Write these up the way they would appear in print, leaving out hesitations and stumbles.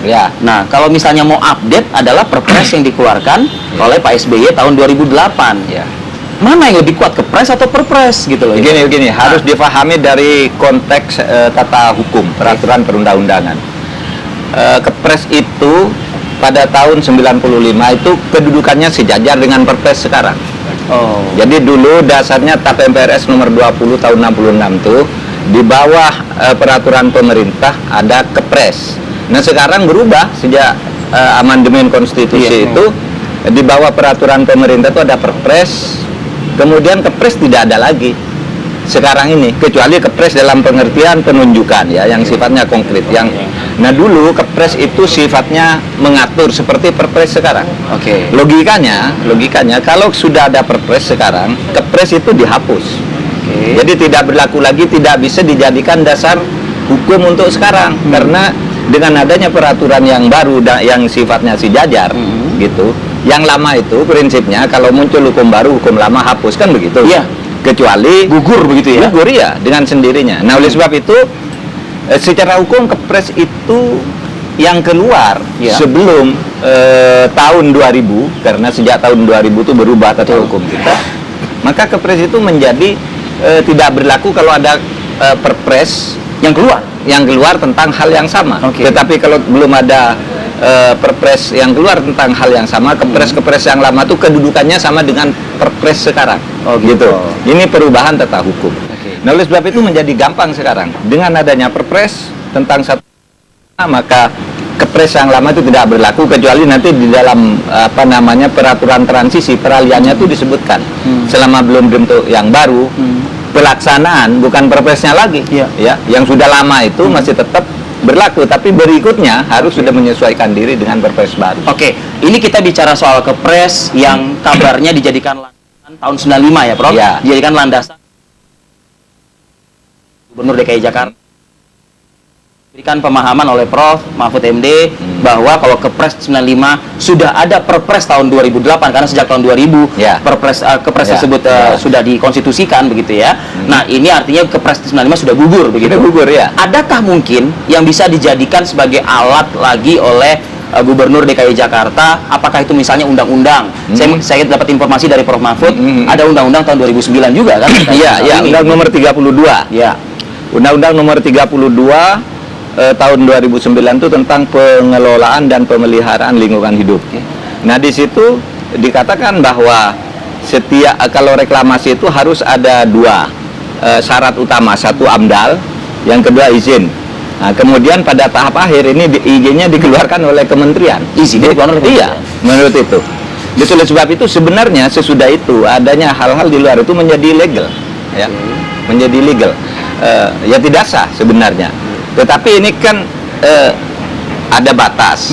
Ya. Nah, kalau misalnya mau update adalah Perpres yang dikeluarkan oleh Pak SBY tahun 2008. Ya. Mana yang lebih kuat, Kepres atau Perpres gitu loh? Begini, harus difahami dari konteks tata hukum, peraturan perundang-undangan. Kepres itu pada tahun 95 itu kedudukannya sejajar dengan Perpres sekarang. Oh. Jadi dulu dasarnya TAP MPRS nomor 20 tahun 66 tuh di bawah peraturan pemerintah ada Kepres. Nah sekarang berubah sejak amandemen konstitusi itu di bawah peraturan pemerintah itu ada Perpres, kemudian Kepres tidak ada lagi sekarang ini, kecuali Kepres dalam pengertian penunjukan ya, yang sifatnya konkret. Nah dulu Kepres itu sifatnya mengatur seperti Perpres sekarang. Oke. Logikanya kalau sudah ada Perpres sekarang, Kepres itu dihapus. Jadi tidak berlaku lagi, tidak bisa dijadikan dasar hukum untuk sekarang, karena dengan adanya peraturan yang baru yang sifatnya sejajar gitu. Yang lama itu prinsipnya kalau muncul hukum baru, hukum lama hapus, kan begitu? Iya. Kecuali gugur begitu ya? Gugur ya, dengan sendirinya. Nah oleh sebab itu secara hukum Kepres itu yang keluar sebelum tahun 2000, karena sejak tahun 2000 itu berubah tata hukum kita, maka Kepres itu menjadi tidak berlaku kalau ada Perpres yang keluar tentang hal yang sama. Tetapi kalau belum ada Perpres yang keluar tentang hal yang sama, Kepres yang lama itu kedudukannya sama dengan Perpres sekarang. Gitu. Ini perubahan tata hukum. Nah oleh sebab itu menjadi gampang sekarang dengan adanya Perpres tentang satu, maka Kepres yang lama itu tidak berlaku, kecuali nanti di dalam peraturan transisi peralihannya itu disebutkan selama belum bentuk yang baru, pelaksanaan bukan Perpresnya lagi ya, yang sudah lama itu masih tetap berlaku, tapi berikutnya harus sudah menyesuaikan diri dengan Perpres baru. Ini kita bicara soal Kepres yang kabarnya dijadikan landasan tahun 95 ya, Prof? Dijadikan landasan Gubernur DKI Jakarta. Berikan pemahaman oleh Prof. Mahfud MD bahwa kalau Kepres 95 sudah ada Perpres tahun 2008, karena sejak tahun 2000 Kepres tersebut sudah dikonstitusikan begitu ya. Nah ini artinya Kepres 95 sudah gugur begitu. Gugur ya. Adakah mungkin yang bisa dijadikan sebagai alat lagi oleh Gubernur DKI Jakarta? Apakah itu misalnya undang-undang? Saya dapat informasi dari Prof. Mahfud ada undang-undang tahun 2009 juga kan? Iya, Undang nomor 32. Ya. Undang-undang nomor 32 tahun 2009 itu tentang pengelolaan dan pemeliharaan lingkungan hidup. Nah di situ dikatakan bahwa kalau reklamasi itu harus ada dua syarat utama, satu AMDAL, yang kedua izin. Nah kemudian pada tahap akhir ini izinnya dikeluarkan oleh kementerian. Izinnya dikeluarkan oleh kementerian? Iya, menurut itu. Oleh sebab itu sebenarnya sesudah itu adanya hal-hal di luar itu menjadi legal, ya, menjadi legal. Ya tidak sah sebenarnya. Tetapi ini kan ada batas.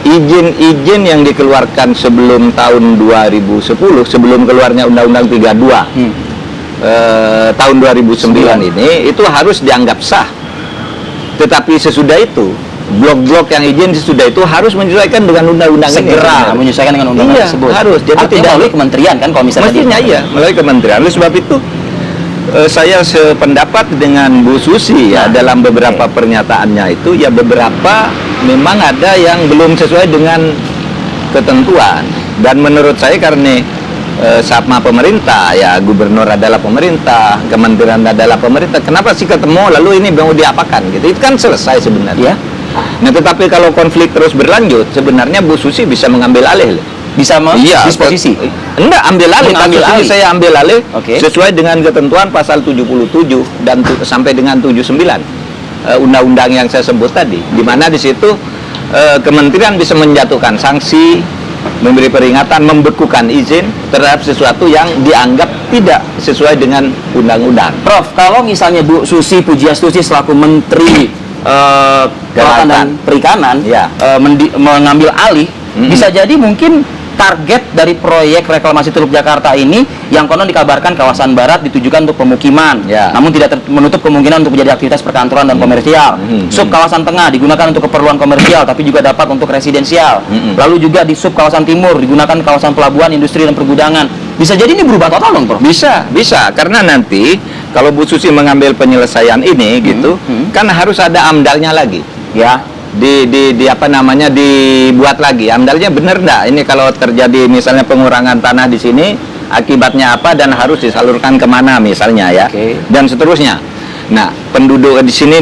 Izin-izin yang dikeluarkan sebelum tahun 2010, sebelum keluarnya Undang-Undang 32 tahun 2009 ini, itu harus dianggap sah. Tetapi sesudah itu, blok-blok yang izin sesudah itu harus menyesuaikan dengan undang-undang ini. Segera menyesuaikan dengan undang-undang tersebut. Harus. Jadi tidak melalui kementerian kan kalau misalnya. Mestinya melalui kementerian. Oleh sebab itu saya sependapat dengan Bu Susi ya, dalam beberapa pernyataannya itu ya, beberapa memang ada yang belum sesuai dengan ketentuan, dan menurut saya karena sama pemerintah ya, gubernur adalah pemerintah, kementerian adalah pemerintah, kenapa sih ketemu lalu ini mau diapakan gitu, itu kan selesai sebenarnya. Nah tetapi kalau konflik terus berlanjut, sebenarnya Bu Susi bisa mengambil alih, bisa disposisi? Enggak, ambil alih. Saya ambil alih sesuai dengan ketentuan pasal 77 dan sampai dengan 79 undang-undang yang saya sebut tadi, di mana di situ kementerian bisa menjatuhkan sanksi, memberi peringatan, membekukan izin terhadap sesuatu yang dianggap tidak sesuai dengan undang-undang. Prof, kalau misalnya Bu Susi Pujiastuti selaku Menteri Kelautan dan Perikanan mengambil alih, bisa jadi mungkin target dari proyek reklamasi Teluk Jakarta ini yang konon dikabarkan kawasan barat ditujukan untuk pemukiman, namun tidak menutup kemungkinan untuk menjadi aktivitas perkantoran dan komersial. Sub kawasan tengah digunakan untuk keperluan komersial, tapi juga dapat untuk residensial. Lalu juga di sub kawasan timur digunakan kawasan pelabuhan, industri dan pergudangan. Bisa jadi ini berubah total dong, Prof? Bisa, karena nanti kalau Bu Susi mengambil penyelesaian ini gitu, kan harus ada AMDAL-nya lagi. Ya. di apa namanya dibuat lagi amdalnya bener enggak ini kalau terjadi misalnya pengurangan tanah di sini akibatnya apa dan harus disalurkan kemana misalnya ya, dan seterusnya. Nah, penduduk di sini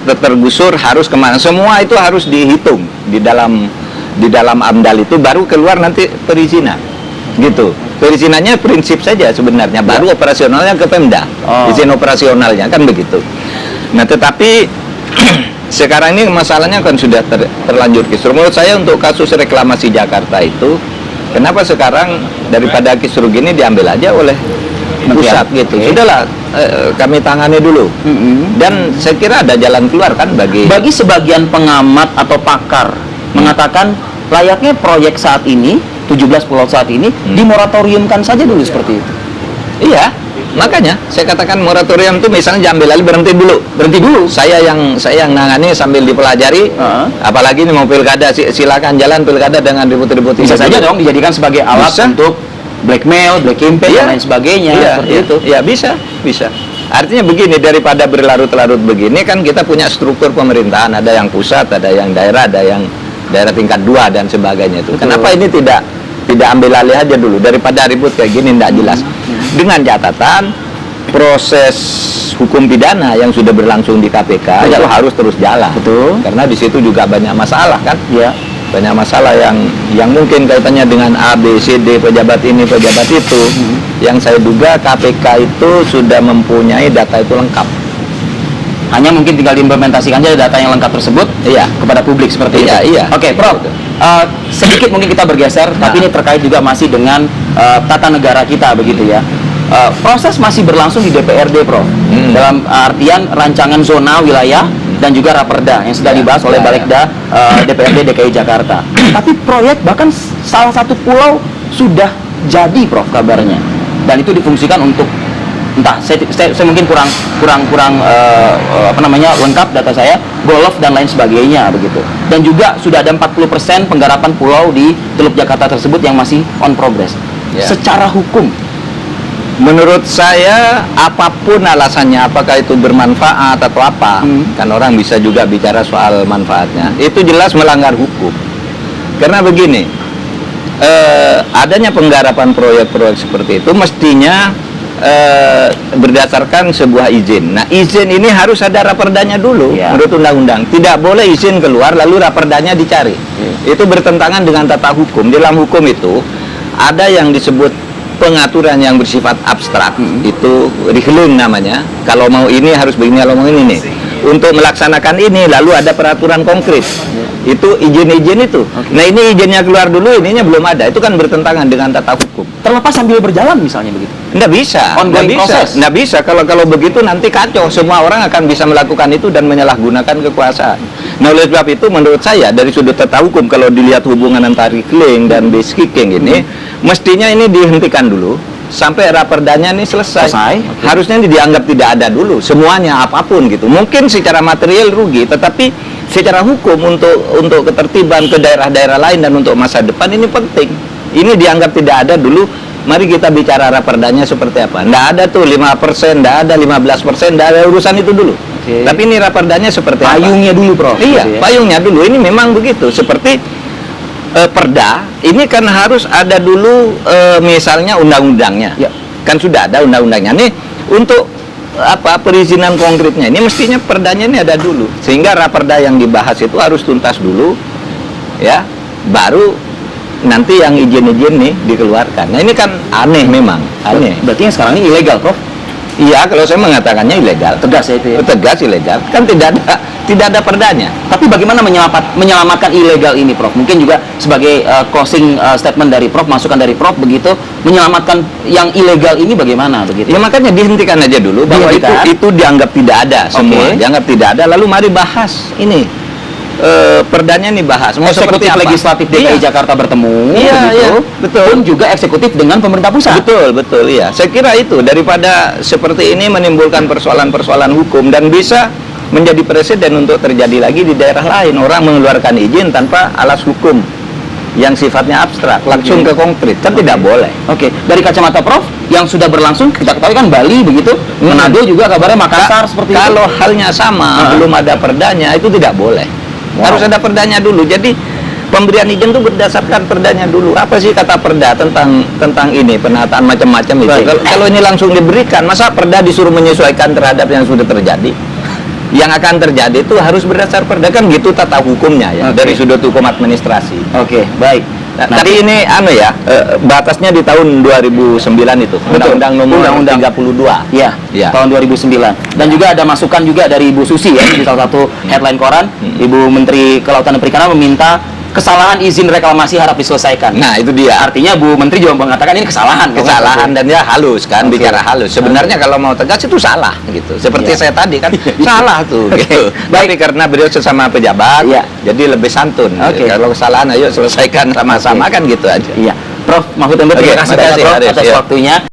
tergusur harus kemana, semua itu harus dihitung di dalam amdal itu, baru keluar nanti perizinan gitu. Perizinannya prinsip saja sebenarnya, baru operasionalnya ke Pemda, izin operasionalnya kan begitu. Nah, tetapi sekarang ini masalahnya kan sudah terlanjur kisruh. Menurut saya untuk kasus reklamasi Jakarta itu, kenapa sekarang daripada kisruh gini diambil aja oleh pusat gitu. Sudahlah, kami tangani dulu. Dan saya kira ada jalan keluar kan bagi sebagian pengamat atau pakar mengatakan layaknya proyek saat ini 17 pulau saat ini dimoratoriumkan saja dulu seperti itu. Iya, makanya saya katakan moratorium itu misalnya diambil alih, berhenti dulu. Saya yang nangani sambil dipelajari. Apalagi ini mau pilkada, silakan jalan pilkada dengan ribut-ribut. Bisa saja dong dijadikan sebagai alat untuk blackmail, black campaign dan lain sebagainya. Seperti itu. Ya bisa. Artinya begini, daripada berlarut-larut begini kan kita punya struktur pemerintahan, ada yang pusat, ada yang daerah, ada yang daerah tingkat 2 dan sebagainya itu. Kenapa ini tidak ambil alih aja dulu daripada ribut kayak gini tidak jelas. Dengan catatan proses hukum pidana yang sudah berlangsung di KPK itu harus terus jalan. Betul. Karena di situ juga banyak masalah kan? Ya. Banyak masalah yang mungkin kaitannya dengan A, B, C, D, pejabat ini, pejabat itu. Yang saya duga KPK itu sudah mempunyai data itu lengkap. Hanya mungkin tinggal diimplementasikan saja data yang lengkap tersebut kepada publik seperti itu. Iya. Oke, Prof. Sedikit mungkin kita bergeser, tapi ini terkait juga masih dengan tata negara kita begitu ya. Proses masih berlangsung di DPRD, Prof. Dalam artian rancangan zona wilayah dan juga raperda yang sudah dibahas oleh Balegda DPRD DKI Jakarta. Tapi proyek bahkan salah satu pulau sudah jadi, Prof, kabarnya. Dan itu difungsikan untuk entah saya mungkin kurang lengkap data saya, golf dan lain sebagainya begitu. Dan juga sudah ada 40% penggarapan pulau di Teluk Jakarta tersebut yang masih on progress. Secara hukum, menurut saya apapun alasannya, apakah itu bermanfaat atau apa, kan orang bisa juga bicara soal manfaatnya, itu jelas melanggar hukum. Karena begini, adanya penggarapan proyek-proyek seperti itu mestinya berdasarkan sebuah izin. Nah, izin ini harus ada raperdanya dulu menurut undang-undang. Tidak boleh izin keluar lalu raperdanya dicari. Itu bertentangan dengan tata hukum. Dalam hukum itu ada yang disebut pengaturan yang bersifat abstrak, itu rihlun namanya. Kalau mau ini harus begini, kalau mau ini nih. Untuk melaksanakan ini lalu ada peraturan konkret. Itu izin-izin itu. Nah, ini izinnya keluar dulu, ininya belum ada. Itu kan bertentangan dengan tata hukum. Terlepas sambil berjalan misalnya begitu. Nggak bisa. Nggak bisa. Kalau begitu nanti kacau. Semua orang akan bisa melakukan itu dan menyalahgunakan kekuasaan. Nah, oleh sebab itu menurut saya dari sudut tata hukum, kalau dilihat hubungan antara reclaim dan base kicking ini, mestinya ini dihentikan dulu sampai raperdanya ini selesai. Harusnya ini dianggap tidak ada dulu semuanya, apapun gitu. Mungkin secara material rugi, tetapi secara hukum untuk ketertiban ke daerah-daerah lain dan untuk masa depan ini penting. Ini dianggap tidak ada dulu. Mari kita bicara raperdanya seperti apa. Nggak ada tuh 5%, nggak ada 15%, nggak ada urusan itu dulu. Tapi ini raperdanya seperti apa? Payungnya dulu, Prof. Iya, payungnya dulu. Ini memang begitu. Seperti perda, ini kan harus ada dulu misalnya undang-undangnya. Kan sudah ada undang-undangnya. Nih untuk perizinan konkretnya ini mestinya perdanya ini ada dulu. Sehingga raperda yang dibahas itu harus tuntas dulu. Ya, baru nanti yang izin-izin nih dikeluarkan. Nah, ini kan aneh memang, aneh. Berarti yang sekarang ini ilegal, Prof? Iya, kalau saya mengatakannya ilegal. Tegas ya itu ya? Tegas ilegal. Kan tidak ada perdanya. Tapi bagaimana menyelamatkan ilegal ini, Prof? Mungkin juga sebagai closing statement dari Prof, masukan dari Prof begitu, menyelamatkan yang ilegal ini bagaimana begitu? Ya makanya dihentikan aja dulu bahwa itu dianggap tidak ada semua. Dianggap tidak ada, lalu mari bahas ini. Perdanya nih bahas mau eksekutif seperti apa? Legislatif DKI Jakarta bertemu betul. Pun juga eksekutif dengan pemerintah pusat. Betul, iya. Saya kira itu daripada seperti ini menimbulkan persoalan-persoalan hukum dan bisa menjadi presiden untuk terjadi lagi di daerah lain. Orang mengeluarkan izin tanpa alas hukum yang sifatnya abstrak, langsung ke konkret, kan tidak boleh. Dari kacamata Prof, yang sudah berlangsung kita ketahui kan Bali begitu, Manado juga kabarnya Makassar seperti itu. Kalau halnya sama, belum ada perdanya, itu tidak boleh. Harus ada perdanya dulu. Jadi pemberian izin itu berdasarkan perdanya dulu. Apa sih kata perda tentang ini penataan macam-macam itu? Kalau ini langsung diberikan, masa perda disuruh menyesuaikan terhadap yang sudah terjadi? Yang akan terjadi itu harus berdasar perda, kan gitu tata hukumnya ya, dari sudut hukum administrasi. Baik. Nah, tapi ini batasnya di tahun 2009 itu. Undang-Undang nomor 32. Ya, tahun 2009. Dan juga ada masukan juga dari Ibu Susi ya, di salah satu headline koran, Ibu Menteri Kelautan dan Perikanan meminta kesalahan izin reklamasi harap diselesaikan. Nah, itu dia. Artinya Bu Menteri juga mengatakan ini kesalahan dan dia halus kan, bicara halus. Sebenarnya kalau mau tegas itu salah gitu. Seperti saya tadi kan salah tuh gitu. Tapi karena beliau sesama pejabat, jadi lebih santun. Kalau kesalahan ayo selesaikan sama-sama kan gitu aja. Prof Mahfud MD, terima kasih atas waktunya.